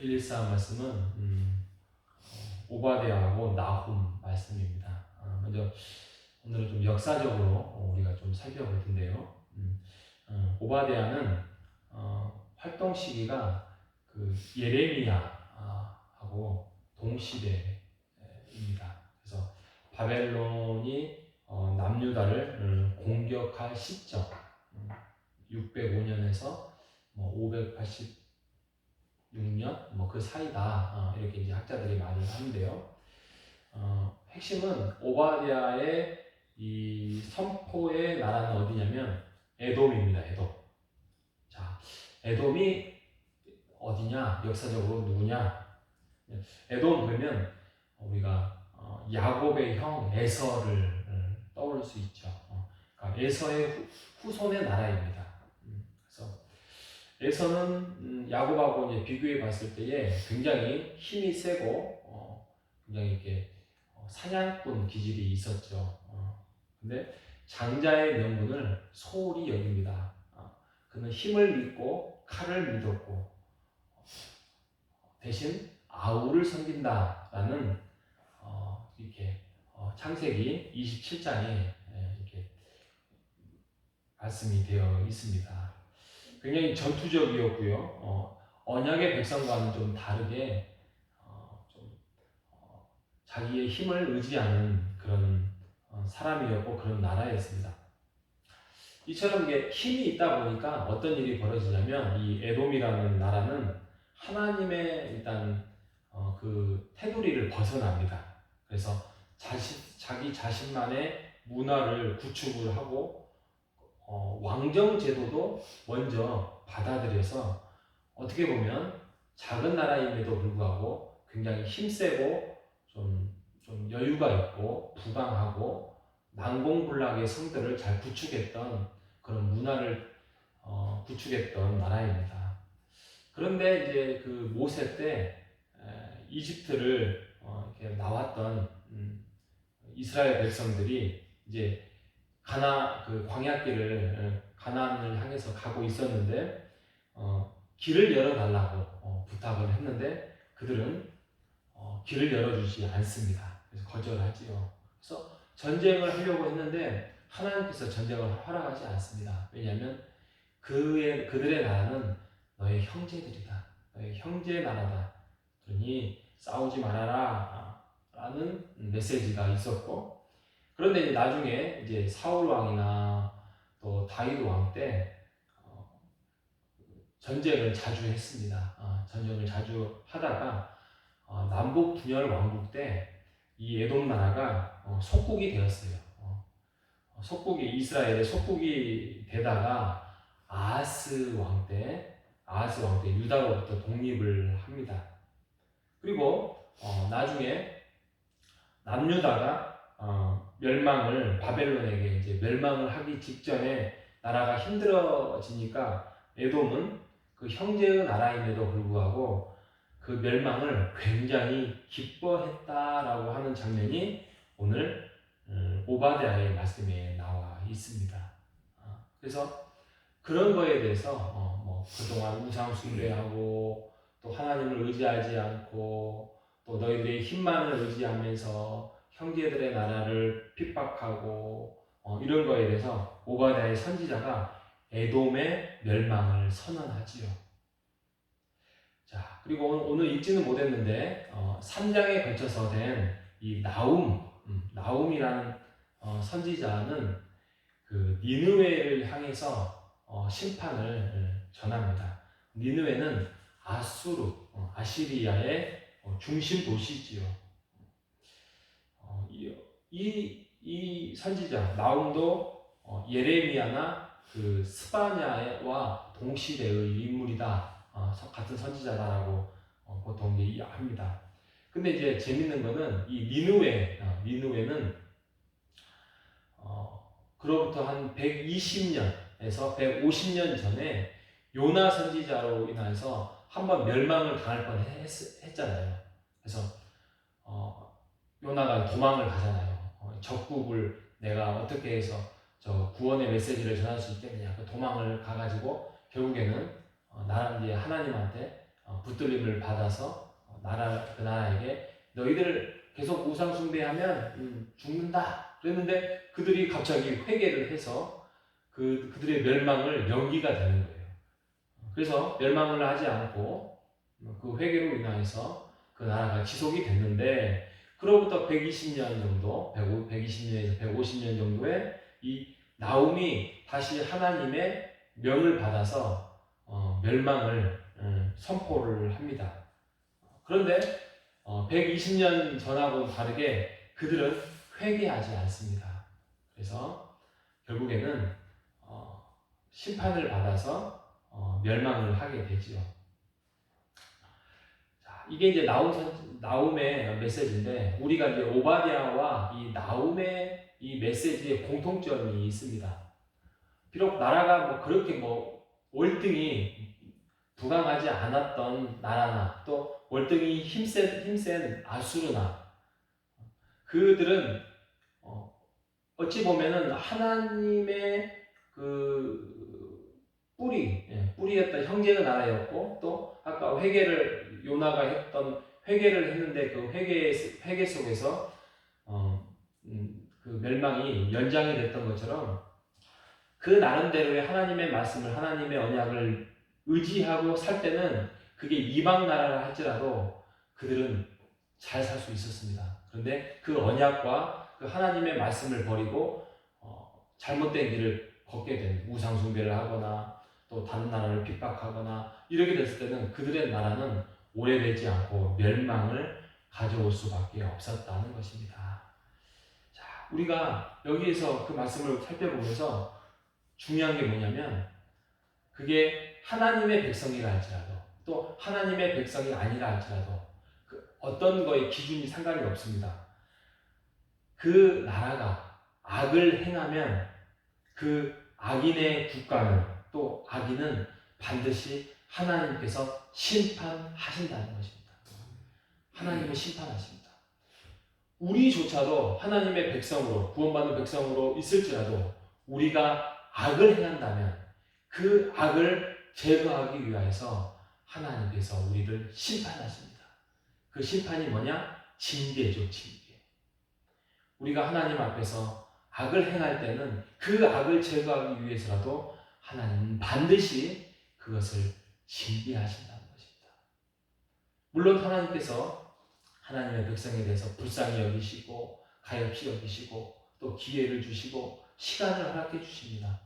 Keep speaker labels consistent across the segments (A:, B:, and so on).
A: 114 말씀은 오바댜하고 나훔 말씀입니다. 먼저 오늘은 좀 역사적으로 우리가 좀 살펴볼 텐데요. 오바댜는 활동 시기가 그 예레미야하고 동시대입니다. 그래서 바벨론이 남유다를 공격할 시점 605년에서 586년 그 사이다 이렇게 이제 학자들이 말을 하는데요. 핵심은 오바댜의 이 선포의 나라는 어디냐면 에돔입니다. 에돔. 자, 에돔이 어디냐? 역사적으로 누구냐? 에돔 그러면 우리가 야곱의 형 에서를 떠올릴 수 있죠. 그러니까 에서의 후손의 나라입니다. 그래서 에서는 야곱하고 이제 비교해 봤을 때에 굉장히 힘이 세고 굉장히 이렇게 사냥꾼 기질이 있었죠. 근데 장자의 명분을 소홀히 여깁니다. 그는 힘을 믿고 칼을 믿었고 대신 아우를 섬긴다라는 이렇게 창세기 27장에 이렇게 말씀이 되어 있습니다. 굉장히 전투적이었고요. 언약의 백성과는 좀 다르게 자기의 힘을 의지하는 그런 사람이었고 그런 나라였습니다. 이처럼 이게 힘이 있다 보니까 어떤 일이 벌어지냐면 이 에돔이라는 나라는 하나님의 일단 그 테두리를 벗어납니다. 그래서 자기 자신만의 문화를 구축을 하고 왕정 제도도 먼저 받아들여서 어떻게 보면 작은 나라임에도 불구하고 굉장히 힘세고 좀 여유가 있고 부강하고 난공불락의 성들을 잘 구축했던 그런 문화를 구축했던 나라입니다. 그런데 이제 그 모세 때 이집트를 이렇게 나왔던 이스라엘 백성들이 이제 그 광야길을 가나안을 향해서 가고 있었는데 길을 열어달라고 부탁을 했는데 그들은 길을 열어주지 않습니다. 그래서 거절하지요. 그래서 전쟁을 하려고 했는데 하나님께서 전쟁을 허락하지 않습니다. 왜냐하면 그들의 나라는 너의 형제들이다. 너의 형제의 나라다. 그러니 싸우지 말아라 라는 메시지가 있었고 그런데 이제 나중에 이제 사울 왕이나 또 다윗 왕 때 전쟁을 자주 했습니다. 전쟁을 자주 하다가 남북 분열 왕국 때 이 에돔 나라가 속국이 되었어요. 속국이 이스라엘의 속국이 되다가 아하스 왕 때 유다로부터 독립을 합니다. 그리고 나중에 남유다가 바벨론에게 이제 멸망을 하기 직전에 나라가 힘들어지니까 에돔은 그 형제의 나라임에도 불구하고 그 멸망을 굉장히 기뻐했다라고 하는 장면이 오늘 오바댜의 말씀에 나와 있습니다. 그래서 그런 거에 대해서 그동안 우상 숭배하고 또 하나님을 의지하지 않고 또 너희들의 힘만을 의지하면서 형제들의 나라를 핍박하고 이런 거에 대해서 오바댜의 선지자가 에돔의 멸망을 선언하지요. 자, 그리고 오늘 읽지는 못했는데 3장에 걸쳐서 된 이 나훔이라는 선지자는 그 니느웨를 향해서 심판을 전합니다. 니느웨는 아시리아의 중심 도시지요. 이 선지자 나훔도 예레미야나 그 스바냐와 동시대의 인물이다. 같은 선지자다라고 보통 얘기합니다. 근데 이제 재밌는 거는 이 니느웨는 그로부터 한 120년에서 150년 전에 요나 선지자로 인해서 한번 멸망을 당할 뻔 했잖아요. 그래서 요나가 도망을 가잖아요. 적국을 내가 어떻게 해서 저 구원의 메시지를 전할 수 있겠느냐. 도망을 가가지고 결국에는 이제 하나님한테 붙들림을 받아서 그 나라에게 너희들 계속 우상 숭배하면 죽는다 그랬는데 그들이 갑자기 회개를 해서 그들의 멸망을 연기가 되는 거예요. 그래서 멸망을 하지 않고 그 회개로 인하여서 그 나라가 지속이 됐는데 그로부터 120년 정도, 120년에서 150년 정도에 이 나움이 다시 하나님의 명을 받아서 멸망을 선포를 합니다. 그런데 120년 전하고는 다르게 그들은 회개하지 않습니다. 그래서 결국에는 심판을 받아서 멸망을 하게 되지요. 자, 이게 이제 나움의 메시지인데 우리가 이제 오바댜와 이 나움의 이 메시지의 공통점이 있습니다. 비록 나라가 뭐 그렇게 뭐 월등히 부강하지 않았던 나라나 또 월등히 힘센 아수르나 그들은 어찌 보면은 하나님의 그 뿌리였던 형제의 나라였고 또 아까 요나가 했던 회개를 했는데 그 회개 속에서 그 멸망이 연장이 됐던 것처럼 그 나름대로의 하나님의 말씀을 하나님의 언약을 의지하고 살 때는 그게 이방 나라라 할지라도 그들은 잘 살 수 있었습니다. 그런데 그 언약과 그 하나님의 말씀을 버리고 잘못된 길을 걷게 된 우상 숭배를 하거나 또 다른 나라를 핍박하거나 이렇게 됐을 때는 그들의 나라는 오래되지 않고 멸망을 가져올 수밖에 없었다는 것입니다. 자, 우리가 여기에서 그 말씀을 살펴보면서 중요한 게 뭐냐면 그게 하나님의 백성이라 할지라도 또 하나님의 백성이 아니라 할지라도 그 어떤 거에 기준이 상관이 없습니다. 그 나라가 악을 행하면 그 악인의 국가는 또 악인은 반드시 하나님께서 심판하신다는 것입니다. 하나님은 심판하십니다. 우리조차도 하나님의 백성으로 구원받은 백성으로 있을지라도 우리가 악을 행한다면 그 악을 제거하기 위하여서 하나님께서 우리를 심판하십니다. 그 심판이 뭐냐? 징계죠, 징계. 우리가 하나님 앞에서 악을 행할 때는 그 악을 제거하기 위해서라도 하나님은 반드시 그것을 징계하신다는 것입니다. 물론 하나님께서 하나님의 백성에 대해서 불쌍히 여기시고 가엾이 여기시고 또 기회를 주시고 시간을 허락해 주십니다.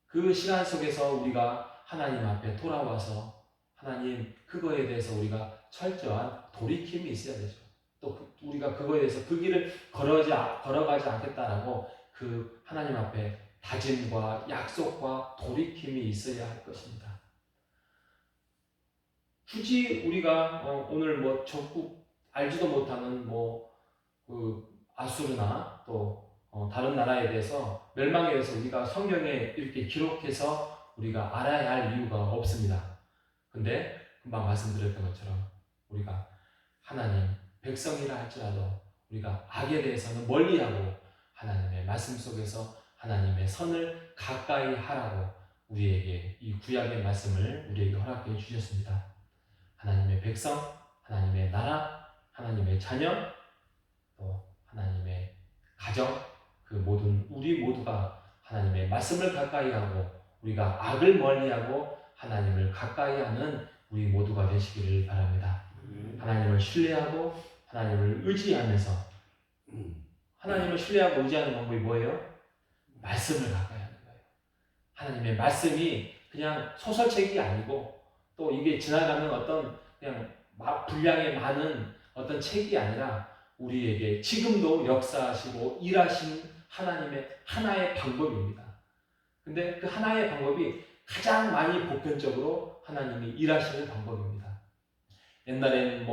A: 그 시간 속에서 우리가 하나님 앞에 돌아와서 하나님 그거에 대해서 우리가 철저한 돌이킴이 있어야 되죠. 또 우리가 그거에 대해서 그 길을 걸어가지 않겠다라고 그 하나님 앞에 다짐과 약속과 돌이킴이 있어야 할 것입니다. 굳이 우리가 오늘 뭐 적국 알지도 못하는 그 아수르나 또 다른 나라에 대해서 멸망에 대해서 우리가 성경에 이렇게 기록해서 우리가 알아야 할 이유가 없습니다. 근데 금방 말씀드렸던 것처럼 우리가 하나님 백성이라 할지라도 우리가 악에 대해서는 멀리하고 하나님의 말씀 속에서 하나님의 선을 가까이 하라고 우리에게 이 구약의 말씀을 우리에게 허락해 주셨습니다. 하나님의 백성, 하나님의 나라, 하나님의 자녀, 또 하나님의 가정, 그 모든 우리 모두가 하나님의 말씀을 가까이 하고 우리가 악을 멀리하고 하나님을 가까이 하는 우리 모두가 되시기를 바랍니다. 하나님을 신뢰하고 하나님을 의지하면서 하나님을 신뢰하고 의지하는 방법이 뭐예요? 말씀을 가까이 하는 거예요. 하나님의 말씀이 그냥 소설책이 아니고 또 이게 지나가는 어떤 그냥 분량이 많은 어떤 책이 아니라 우리에게 지금도 역사하시고 일하시는 하나님의 하나의 방법입니다. 근데 그 하나의 방법이 가장 많이 보편적으로 하나님이 일하시는 방법입니다. 옛날에는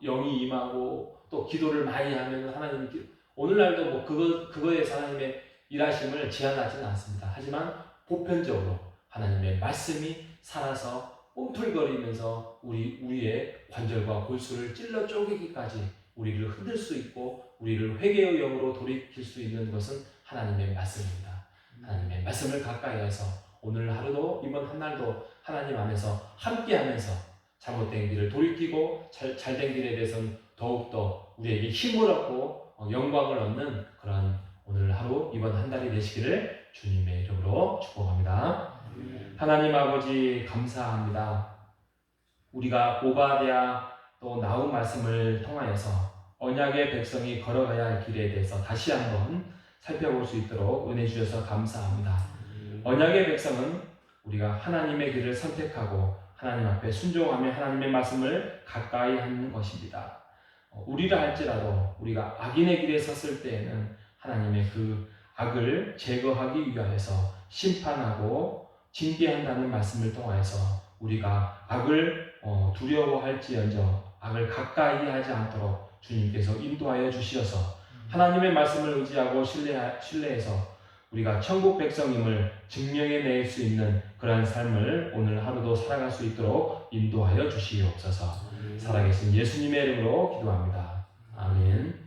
A: 영이 임하고 또 기도를 많이 하면 하나님 오늘날도 그거에서 하나님의 일하심을 제한하지는 않습니다. 하지만 보편적으로 하나님의 말씀이 살아서 꿈틀거리면서 우리의 관절과 골수를 찔러 쪼개기까지 우리를 흔들 수 있고 우리를 회개의 영으로 돌이킬 수 있는 것은 하나님의 말씀입니다. 하나님의 말씀을 가까이 해서 오늘 하루도 이번 한 날도 하나님 안에서 함께하면서 잘못된 길을 돌이키고 잘된 길에 대해서는 더욱더 우리에게 힘을 얻고 영광을 얻는 그런 오늘 하루, 이번 한 달이 되시기를 주님의 이름으로 축복합니다. 하나님 아버지 감사합니다. 우리가 오바댜 또 나훔 말씀을 통하여서 언약의 백성이 걸어가야 할 길에 대해서 다시 한번 살펴볼 수 있도록 은혜 주셔서 감사합니다. 언약의 백성은 우리가 하나님의 길을 선택하고 하나님 앞에 순종하며 하나님의 말씀을 가까이 하는 것입니다. 우리라 할지라도 우리가 악인의 길에 섰을 때에는 하나님의 그 악을 제거하기 위하여서 심판하고 징계한다는 말씀을 통하여서 우리가 악을 두려워할지언정 악을 가까이 하지 않도록 주님께서 인도하여 주시어서 하나님의 말씀을 의지하고 신뢰해서 우리가 천국 백성임을 증명해낼 수 있는 그러한 삶을 오늘 하루도 살아갈 수 있도록 인도하여 주시옵소서. 살아계신 예수님의 이름으로 기도합니다. 아멘.